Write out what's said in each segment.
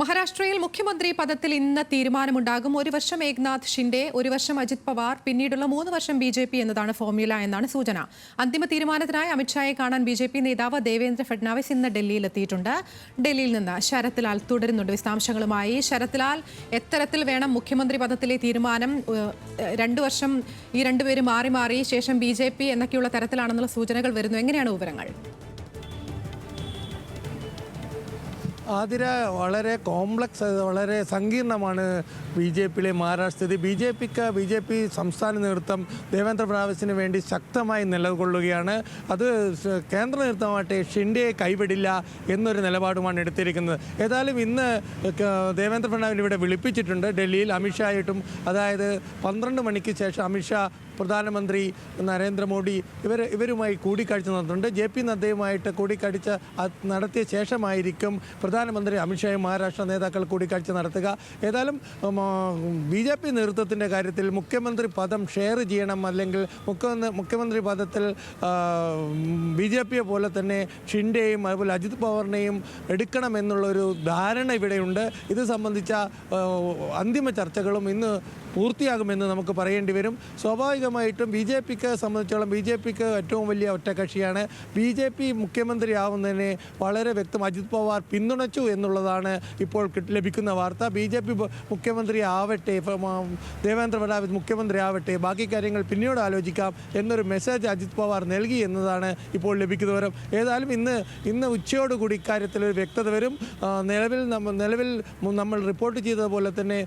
മഹാരാഷ്ട്രയിൽ മുഖ്യമന്ത്രി പദത്തിൽ ഇന്ന് തീരുമാനമുണ്ടാകും. ഒരു വർഷം ഏക്നാഥ് ഷിൻഡെ, ഒരു വർഷം അജിത് പവാർ, പിന്നീടുള്ള 3 വർഷം BJP എന്നതാണ് ഫോർമുല എന്നാണ് സൂചന. അന്തിമ തീരുമാനത്തിനായി അമിത്ഷായെ കാണാൻ BJP നേതാവ് ദേവേന്ദ്ര ഫഡ്നാവിസ് ഇന്ന് ഡൽഹിയിലെത്തിയിട്ടുണ്ട്. ഡൽഹിയിൽ നിന്ന് ശരത് ലാൽ തുടരുന്നുണ്ട് വിശദാംശങ്ങളുമായി. ശരത് ലാൽ, എത്തരത്തിൽ വേണം മുഖ്യമന്ത്രി പദത്തിലെ തീരുമാനം? 2 വർഷം ഈ രണ്ടുപേരും മാറി മാറി ശേഷം BJP എന്നൊക്കെയുള്ള തരത്തിലാണെന്നുള്ള സൂചനകൾ വരുന്നു. എങ്ങനെയാണ് വിവരങ്ങൾ? ആതിര, വളരെ കോംപ്ലക്സ്, വളരെ സങ്കീർണമാണ് BJPയിലെ മഹാരാഷ്ട്ര. BJP സംസ്ഥാന നേതൃത്വം ദേവേന്ദ്ര ഫഡ്നാവിസിന് വേണ്ടി ശക്തമായി നിലകൊള്ളുകയാണ്. അത് കേന്ദ്ര നേതൃത്വമാകട്ടെ ഷിൻഡെയെ കൈവിടില്ല എന്നൊരു നിലപാടുമാണ് എടുത്തിരിക്കുന്നത്. ഏതായാലും ഇന്ന് ദേവേന്ദ്ര ഫഡ്നാവിനെ ഇവിടെ വിളിപ്പിച്ചിട്ടുണ്ട് ഡൽഹിയിൽ അമിത്ഷായിട്ടും. അതായത് 12 മണിക്ക് ശേഷം അമിത്ഷാ, പ്രധാനമന്ത്രി നരേന്ദ്രമോദി ഇവരുമായി കൂടിക്കാഴ്ച നടത്തുന്നുണ്ട്. JP നദ്ദയുമായിട്ട് കൂടിക്കാഴ്ച നടത്തിയ ശേഷമായിരിക്കും പ്രധാനമന്ത്രി അമിത്ഷായും മഹാരാഷ്ട്ര നേതാക്കൾ കൂടിക്കാഴ്ച നടത്തുക. ഏതായാലും BJP നേതൃത്വത്തിൻ്റെ കാര്യത്തിൽ മുഖ്യമന്ത്രി പദം ഷെയർ ചെയ്യണം, അല്ലെങ്കിൽ മുഖ്യമന്ത്രി പദത്തിൽ BJPയെ പോലെ തന്നെ ഷിൻഡെയും അതുപോലെ അജിത് പവാറിനെയും എടുക്കണമെന്നുള്ളൊരു ധാരണ ഇവിടെയുണ്ട്. ഇത് സംബന്ധിച്ച അന്തിമ ചർച്ചകളും ഇന്ന് പൂർത്തിയാകുമെന്ന് നമുക്ക് പറയേണ്ടി വരും. സ്വാഭാവികമായിട്ടും BJPക്ക് സംബന്ധിച്ചോളം BJPക്ക് ഏറ്റവും വലിയ ഒറ്റക്കക്ഷിയാണ്. BJP മുഖ്യമന്ത്രിയാവുന്നതിനെ വളരെ വ്യക്തം അജിത് പവാർ പിന്തുണച്ചു എന്നുള്ളതാണ് ഇപ്പോൾ ലഭിക്കുന്ന വാർത്ത. BJP മുഖ്യമന്ത്രി ആവട്ടെ, ദേവേന്ദ്ര ഫഡ്നാവിസ് മുഖ്യമന്ത്രി ആവട്ടെ, ബാക്കി കാര്യങ്ങൾ പിന്നീട് ആലോചിക്കാം എന്നൊരു മെസ്സേജ് അജിത് പവാർ നൽകി എന്നതാണ് ഇപ്പോൾ ലഭിക്കുന്ന വിവരം. ഏതായാലും ഇന്ന് ഉച്ചയോടുകൂടി ഇക്കാര്യത്തിൽ ഒരു വ്യക്തത വരും. നിലവിൽ നമ്മൾ റിപ്പോർട്ട് ചെയ്തതുപോലെ തന്നെ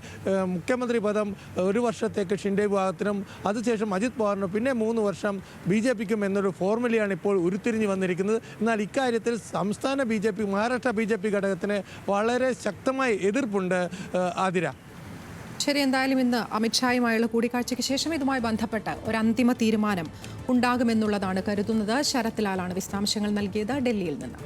മുഖ്യമന്ത്രി പദം ഒരു വർഷത്തേക്ക് ഷിൻഡെ വിഭാഗത്തിനും അതിനുശേഷം അജിത് പവാറിനും പിന്നെ 3 വർഷം BJPക്കും എന്നൊരു ഫോർമുലയാണ് ഇപ്പോൾ ഉരുത്തിരിഞ്ഞു വന്നിരിക്കുന്നത്. എന്നാൽ ഇക്കാര്യത്തിൽ സംസ്ഥാന BJP, മഹാരാഷ്ട്ര BJP ഘടകത്തിന് വളരെ ശക്തമായ എതിർപ്പുണ്ട്. ആതിര, ശരി, എന്തായാലും ഇന്ന് അമിത്ഷായുമായുള്ള കൂടിക്കാഴ്ചയ്ക്ക് ശേഷം ഇതുമായി ബന്ധപ്പെട്ട് ഒരു അന്തിമ തീരുമാനം ഉണ്ടാകുമെന്നുള്ളതാണ് കരുതുന്നത്. ശരത് ലാലാണ് വിശദാംശങ്ങൾ നൽകിയത് ഡൽഹിയിൽ നിന്ന്.